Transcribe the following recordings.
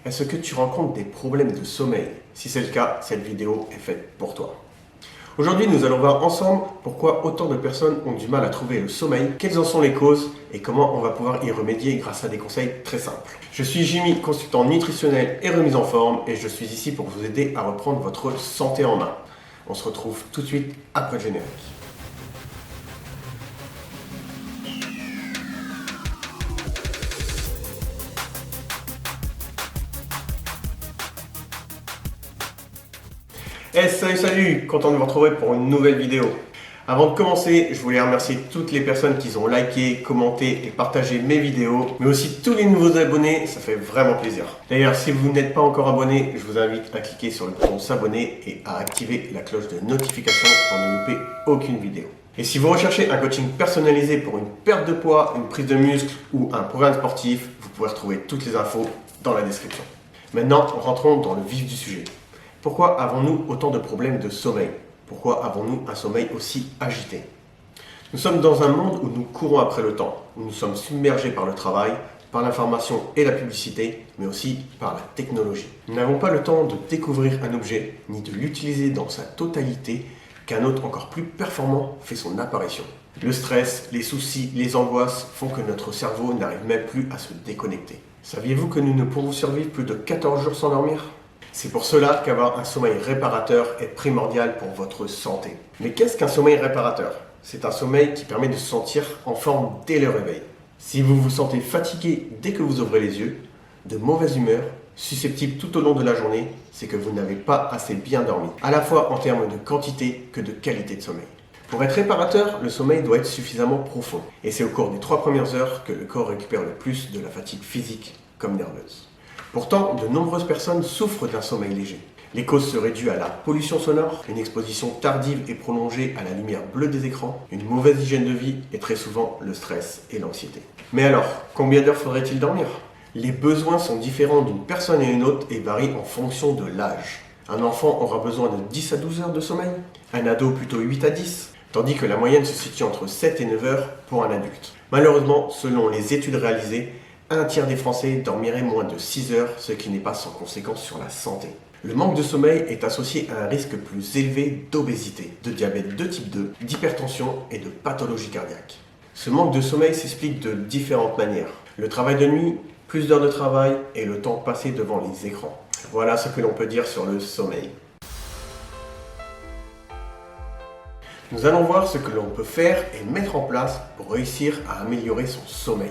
Est-ce que tu rencontres des problèmes de sommeil? Si c'est le cas, cette vidéo est faite pour toi. Aujourd'hui, nous allons voir ensemble pourquoi autant de personnes ont du mal à trouver le sommeil, quelles en sont les causes et comment on va pouvoir y remédier grâce à des conseils très simples. Je suis Jimmy, consultant nutritionnel et remise en forme et je suis ici pour vous aider à reprendre votre santé en main. On se retrouve tout de suite après le générique. Salut, content de vous retrouver pour une nouvelle vidéo. Avant de commencer, je voulais remercier toutes les personnes qui ont liké, commenté et partagé mes vidéos, mais aussi tous les nouveaux abonnés, ça fait vraiment plaisir. D'ailleurs, si vous n'êtes pas encore abonné, je vous invite à cliquer sur le bouton s'abonner et à activer la cloche de notification pour ne louper aucune vidéo. Et si vous recherchez un coaching personnalisé pour une perte de poids, une prise de muscle ou un programme sportif, vous pouvez retrouver toutes les infos dans la description. Maintenant, rentrons dans le vif du sujet. Pourquoi avons-nous autant de problèmes de sommeil? Pourquoi avons-nous un sommeil aussi agité? Nous sommes dans un monde où nous courons après le temps, où nous sommes submergés par le travail, par l'information et la publicité, mais aussi par la technologie. Nous n'avons pas le temps de découvrir un objet, ni de l'utiliser dans sa totalité, qu'un autre encore plus performant fait son apparition. Le stress, les soucis, les angoisses font que notre cerveau n'arrive même plus à se déconnecter. Saviez-vous que nous ne pourrons survivre plus de 14 jours sans dormir? C'est pour cela qu'avoir un sommeil réparateur est primordial pour votre santé. Mais qu'est-ce qu'un sommeil réparateur? C'est un sommeil qui permet de se sentir en forme dès le réveil. Si vous vous sentez fatigué dès que vous ouvrez les yeux, de mauvaise humeur, susceptible tout au long de la journée, c'est que vous n'avez pas assez bien dormi, à la fois en termes de quantité que de qualité de sommeil. Pour être réparateur, le sommeil doit être suffisamment profond. Et c'est au cours des 3 premières heures que le corps récupère le plus de la fatigue physique comme nerveuse. Pourtant, de nombreuses personnes souffrent d'un sommeil léger. Les causes seraient dues à la pollution sonore, une exposition tardive et prolongée à la lumière bleue des écrans, une mauvaise hygiène de vie et très souvent le stress et l'anxiété. Mais alors, combien d'heures faudrait-il dormir? Les besoins sont différents d'une personne à une autre et varient en fonction de l'âge. Un enfant aura besoin de 10 à 12 heures de sommeil, un ado plutôt 8 à 10, tandis que la moyenne se situe entre 7 et 9 heures pour un adulte. Malheureusement, selon les études réalisées, un tiers des Français dormiraient moins de 6 heures, ce qui n'est pas sans conséquence sur la santé. Le manque de sommeil est associé à un risque plus élevé d'obésité, de diabète de type 2, d'hypertension et de pathologie cardiaque. Ce manque de sommeil s'explique de différentes manières. Le travail de nuit, plus d'heures de travail et le temps passé devant les écrans. Voilà ce que l'on peut dire sur le sommeil. Nous allons voir ce que l'on peut faire et mettre en place pour réussir à améliorer son sommeil.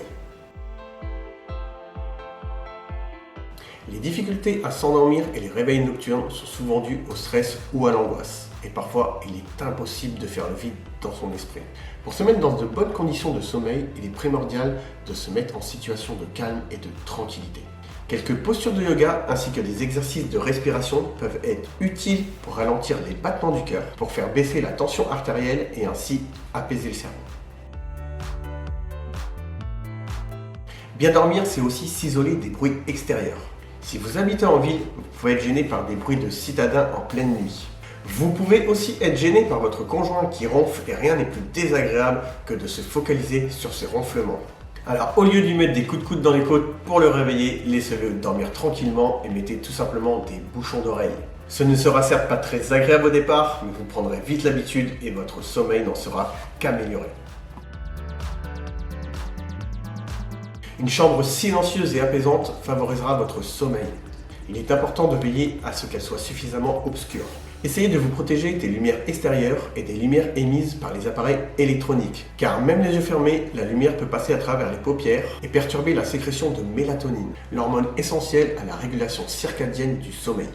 Les difficultés à s'endormir et les réveils nocturnes sont souvent dus au stress ou à l'angoisse. Et parfois, il est impossible de faire le vide dans son esprit. Pour se mettre dans de bonnes conditions de sommeil, il est primordial de se mettre en situation de calme et de tranquillité. Quelques postures de yoga ainsi que des exercices de respiration peuvent être utiles pour ralentir les battements du cœur, pour faire baisser la tension artérielle et ainsi apaiser le cerveau. Bien dormir, c'est aussi s'isoler des bruits extérieurs. Si vous habitez en ville, vous pouvez être gêné par des bruits de citadins en pleine nuit. Vous pouvez aussi être gêné par votre conjoint qui ronfle et rien n'est plus désagréable que de se focaliser sur ses ronflements. Alors au lieu de lui mettre des coups de coude dans les côtes pour le réveiller, laissez-le dormir tranquillement et mettez tout simplement des bouchons d'oreilles. Ce ne sera certes pas très agréable au départ, mais vous prendrez vite l'habitude et votre sommeil n'en sera qu'amélioré. Une chambre silencieuse et apaisante favorisera votre sommeil. Il est important de veiller à ce qu'elle soit suffisamment obscure. Essayez de vous protéger des lumières extérieures et des lumières émises par les appareils électroniques, car même les yeux fermés, la lumière peut passer à travers les paupières et perturber la sécrétion de mélatonine, l'hormone essentielle à la régulation circadienne du sommeil.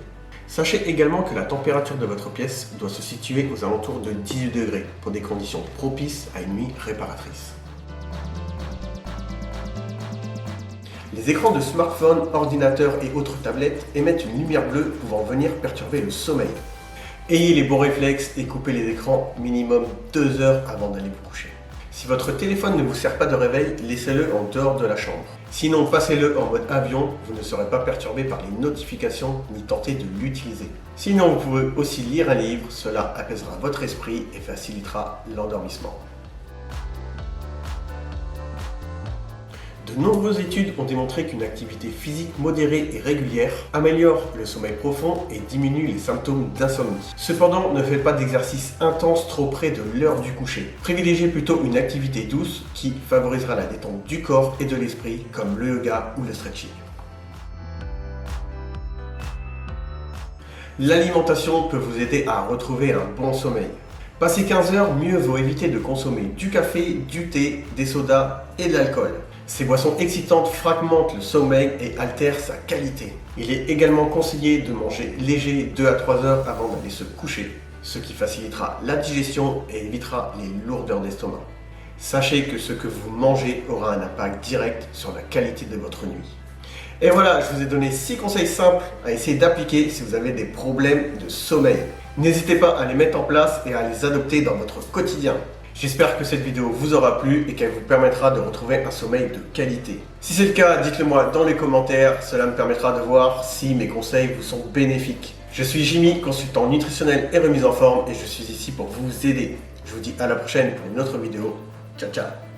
Sachez également que la température de votre pièce doit se situer aux alentours de 18 degrés pour des conditions propices à une nuit réparatrice. Les écrans de smartphones, ordinateurs et autres tablettes émettent une lumière bleue pouvant venir perturber le sommeil. Ayez les bons réflexes et coupez les écrans minimum 2 heures avant d'aller vous coucher. Si votre téléphone ne vous sert pas de réveil, laissez-le en dehors de la chambre. Sinon, passez-le en mode avion, vous ne serez pas perturbé par les notifications ni tenter de l'utiliser. Sinon, vous pouvez aussi lire un livre, cela apaisera votre esprit et facilitera l'endormissement. De nombreuses études ont démontré qu'une activité physique modérée et régulière améliore le sommeil profond et diminue les symptômes d'insomnie. Cependant, ne faites pas d'exercice intense trop près de l'heure du coucher. Privilégiez plutôt une activité douce qui favorisera la détente du corps et de l'esprit, comme le yoga ou le stretching. L'alimentation peut vous aider à retrouver un bon sommeil. Passé 15 heures, mieux vaut éviter de consommer du café, du thé, des sodas et de l'alcool. Ces boissons excitantes fragmentent le sommeil et altèrent sa qualité. Il est également conseillé de manger léger 2 à 3 heures avant d'aller se coucher, ce qui facilitera la digestion et évitera les lourdeurs d'estomac. Sachez que ce que vous mangez aura un impact direct sur la qualité de votre nuit. Et voilà, je vous ai donné 6 conseils simples à essayer d'appliquer si vous avez des problèmes de sommeil. N'hésitez pas à les mettre en place et à les adopter dans votre quotidien. J'espère que cette vidéo vous aura plu et qu'elle vous permettra de retrouver un sommeil de qualité. Si c'est le cas, dites-le moi dans les commentaires, cela me permettra de voir si mes conseils vous sont bénéfiques. Je suis Jimmy, consultant nutritionnel et remise en forme et je suis ici pour vous aider. Je vous dis à la prochaine pour une autre vidéo. Ciao ciao.